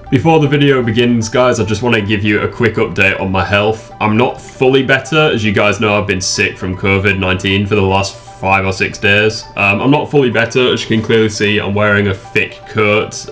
Before the video begins, guys, I just want to give you a quick update on my health. I'm not fully better. As you guys know, I've been sick from COVID-19 for the last 5 or 6 days. I'm not fully better. As you can clearly see, I'm wearing a thick coat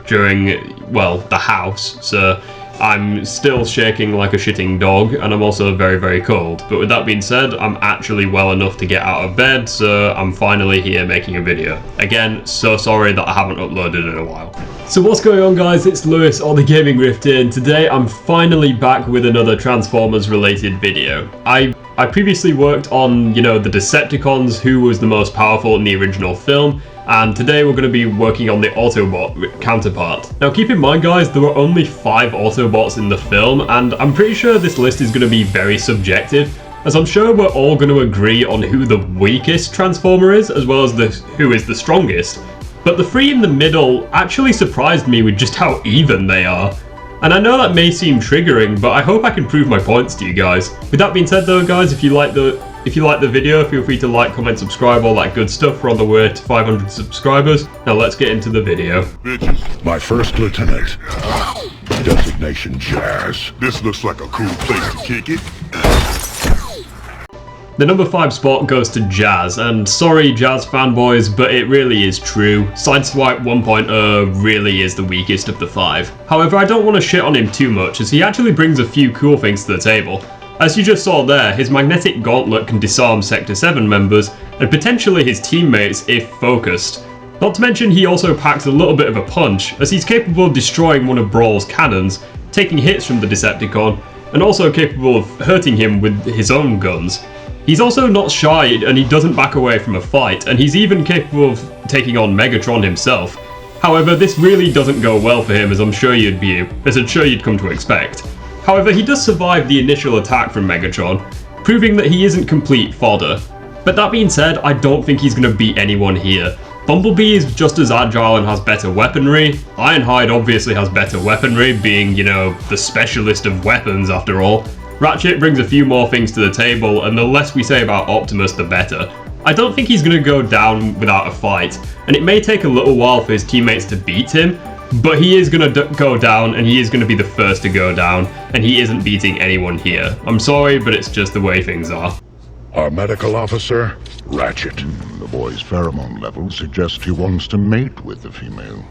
during, well, the house. So I'm still shaking like a shitting dog, and I'm also very, very cold. But with that being said, I'm actually well enough to get out of bed, so I'm finally here making a video. Again, so sorry that I haven't uploaded in a while. So what's going on, guys? It's Lewis or the Gaming Rift here, and today I'm finally back with another Transformers related video. I previously worked on, the Decepticons, who was the most powerful in the original film, and today we're going to be working on the Autobot counterpart. Now keep in mind, guys, there were only 5 Autobots in the film, and I'm pretty sure this list is going to be very subjective, as I'm sure we're all going to agree on who the weakest Transformer is, as well as who is the strongest. But the 3 in the middle actually surprised me with just how even they are. And I know that may seem triggering, but I hope I can prove my points to you guys. With that being said though, guys, if you like the video, feel free to like, comment, subscribe, all that good stuff. We're on the way to 500 subscribers. Now let's get into the video. Bitches. My first lieutenant. Designation Jazz. This looks like a cool place to kick it. The number 5 spot goes to Jazz, and sorry Jazz fanboys, but it really is true. Sideswipe 1.0 really is the weakest of the 5. However, I don't want to shit on him too much, as he actually brings a few cool things to the table. As you just saw there, his magnetic gauntlet can disarm Sector 7 members, and potentially his teammates if focused. Not to mention he also packs a little bit of a punch, as he's capable of destroying one of Brawl's cannons, taking hits from the Decepticon, and also capable of hurting him with his own guns. He's also not shy, and he doesn't back away from a fight, and he's even capable of taking on Megatron himself. However, this really doesn't go well for him, as I'm sure you'd come to expect. However, he does survive the initial attack from Megatron, proving that he isn't complete fodder. But that being said, I don't think he's going to beat anyone here. Bumblebee is just as agile and has better weaponry. Ironhide obviously has better weaponry, being, the specialist of weapons after all. Ratchet brings a few more things to the table, and the less we say about Optimus, the better. I don't think he's going to go down without a fight, and it may take a little while for his teammates to beat him, but he is going to go down, and he is going to be the first to go down, and he isn't beating anyone here. I'm sorry, but it's just the way things are. Our medical officer, Ratchet. The boy's pheromone level suggests he wants to mate with the female.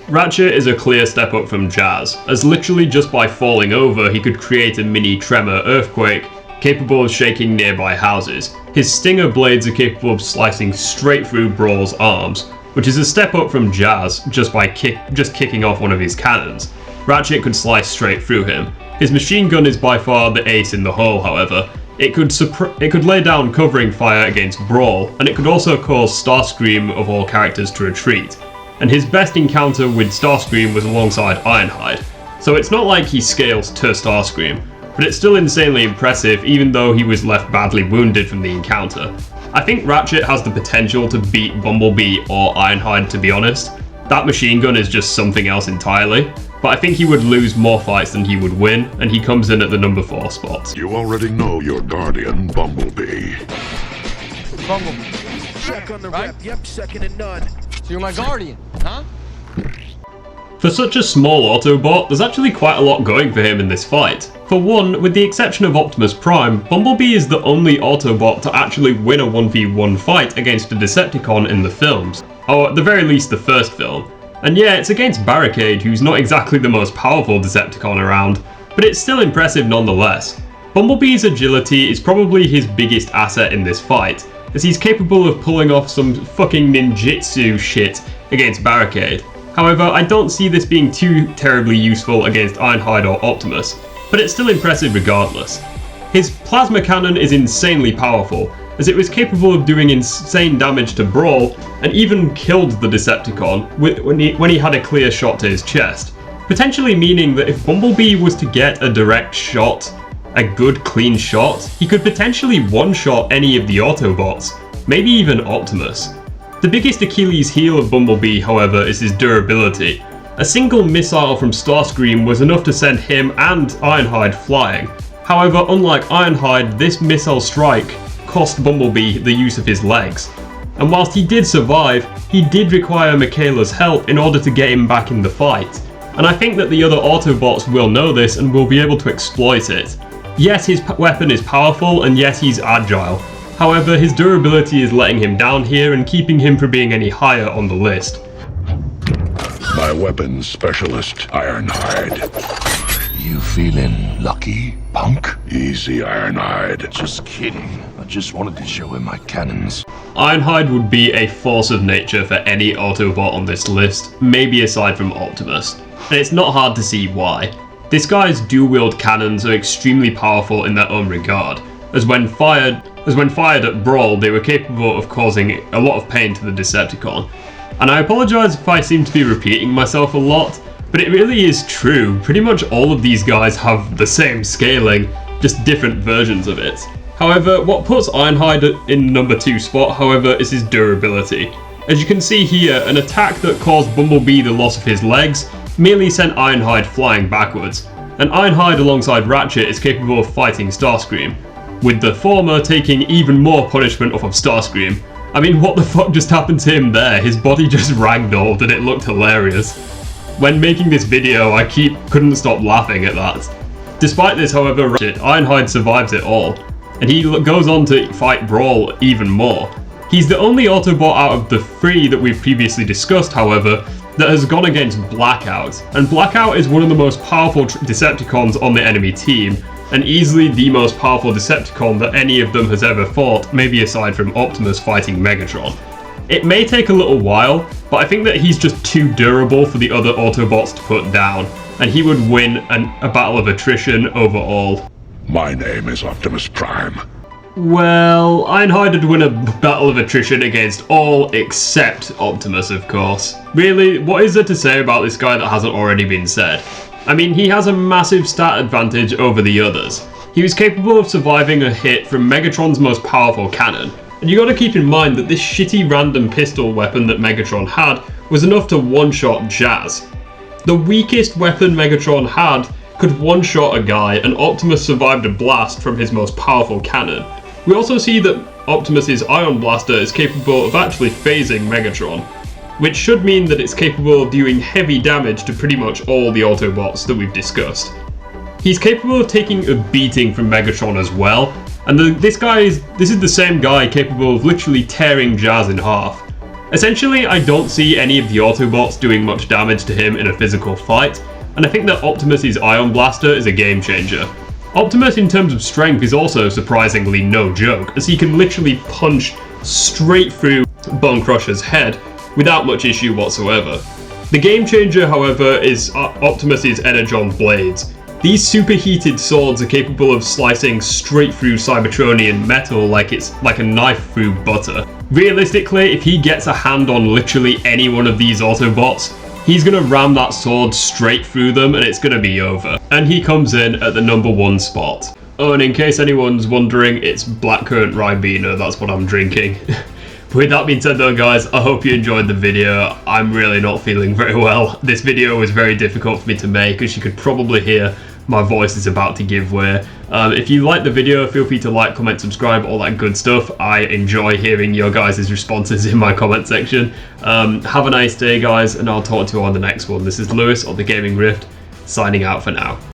Ratchet is a clear step up from Jazz, as literally just by falling over he could create a mini tremor earthquake capable of shaking nearby houses. His stinger blades are capable of slicing straight through Brawl's arms, which is a step up from Jazz just by kicking off one of his cannons. Ratchet could slice straight through him. His machine gun is by far the ace in the hole, however. It could lay down covering fire against Brawl, and it could also cause Starscream of all characters to retreat. And his best encounter with Starscream was alongside Ironhide, so it's not like he scales to Starscream, but it's still insanely impressive even though he was left badly wounded from the encounter. I think Ratchet has the potential to beat Bumblebee or Ironhide, to be honest. That machine gun is just something else entirely, but I think he would lose more fights than he would win, and he comes in at the number 4 spot. You already know your guardian, Bumblebee. Bumblebee. Check on the rep. Yep, second and none. So you're my guardian, huh? For such a small Autobot, there's actually quite a lot going for him in this fight. For one, with the exception of Optimus Prime, Bumblebee is the only Autobot to actually win a 1v1 fight against a Decepticon in the films, or at the very least the first film. And yeah, it's against Barricade, who's not exactly the most powerful Decepticon around, but it's still impressive nonetheless. Bumblebee's agility is probably his biggest asset in this fight, as he's capable of pulling off some fucking ninjutsu shit against Barricade. However, I don't see this being too terribly useful against Ironhide or Optimus, but it's still impressive regardless. His plasma cannon is insanely powerful, as it was capable of doing insane damage to Brawl, and even killed the Decepticon when he had a clear shot to his chest, potentially meaning that if Bumblebee was to get a direct shot, a good clean shot, he could potentially one-shot any of the Autobots, maybe even Optimus. The biggest Achilles heel of Bumblebee, however, is his durability. A single missile from Starscream was enough to send him and Ironhide flying. However, unlike Ironhide, this missile strike cost Bumblebee the use of his legs. And whilst he did survive, he did require Michaela's help in order to get him back in the fight. And I think that the other Autobots will know this and will be able to exploit it. Yes, his weapon is powerful, and yes, he's agile. However, his durability is letting him down here and keeping him from being any higher on the list. My weapons specialist, Ironhide. You feeling lucky, punk? Easy, Ironhide. Just kidding. I just wanted to show him my cannons. Ironhide would be a force of nature for any Autobot on this list, maybe aside from Optimus. And it's not hard to see why. This guy's dual-wield cannons are extremely powerful in their own regard, as when fired at Brawl, they were capable of causing a lot of pain to the Decepticon. And I apologise if I seem to be repeating myself a lot, but it really is true. Pretty much all of these guys have the same scaling, just different versions of it. However, what puts Ironhide in number 2 spot, however, is his durability. As you can see here, an attack that caused Bumblebee the loss of his legs merely sent Ironhide flying backwards, and Ironhide alongside Ratchet is capable of fighting Starscream, with the former taking even more punishment off of Starscream. I mean, what the fuck just happened to him there? His body just ragdolled and it looked hilarious. When making this video, I couldn't stop laughing at that. Despite this, however, Ratchet, Ironhide survives it all, and he goes on to fight Brawl even more. He's the only Autobot out of the 3 that we've previously discussed, however, that has gone against Blackout. And Blackout is one of the most powerful Decepticons on the enemy team, and easily the most powerful Decepticon that any of them has ever fought, maybe aside from Optimus fighting Megatron. It may take a little while, but I think that he's just too durable for the other Autobots to put down, and he would win a battle of attrition overall. My name is Optimus Prime. Well, Ironhide would win a battle of attrition against all except Optimus, of course. Really, what is there to say about this guy that hasn't already been said? I mean, he has a massive stat advantage over the others. He was capable of surviving a hit from Megatron's most powerful cannon, and you gotta keep in mind that this shitty random pistol weapon that Megatron had was enough to one-shot Jazz. The weakest weapon Megatron had could one-shot a guy, and Optimus survived a blast from his most powerful cannon. We also see that Optimus's Ion Blaster is capable of actually phasing Megatron, which should mean that it's capable of doing heavy damage to pretty much all the Autobots that we've discussed. He's capable of taking a beating from Megatron as well, and this is the same guy capable of literally tearing Jazz in half. Essentially, I don't see any of the Autobots doing much damage to him in a physical fight, and I think that Optimus's Ion Blaster is a game changer. Optimus in terms of strength is also surprisingly no joke, as he can literally punch straight through Bone Crusher's head without much issue whatsoever. The game changer, however, is Optimus's Energon blades. These superheated swords are capable of slicing straight through Cybertronian metal like it's like a knife through butter. Realistically, if he gets a hand on literally any one of these Autobots, he's gonna ram that sword straight through them and it's gonna be over. And he comes in at the number 1 spot. Oh, and in case anyone's wondering, it's Blackcurrant Ribena, that's what I'm drinking. With that being said though guys, I hope you enjoyed the video. I'm really not feeling very well. This video was very difficult for me to make, as you could probably hear my voice is about to give way. If you liked the video, feel free to like, comment, subscribe, all that good stuff. I enjoy hearing your guys' responses in my comment section. Have a nice day guys, and I'll talk to you on the next one. This is Lewis of the Gaming Rift, signing out for now.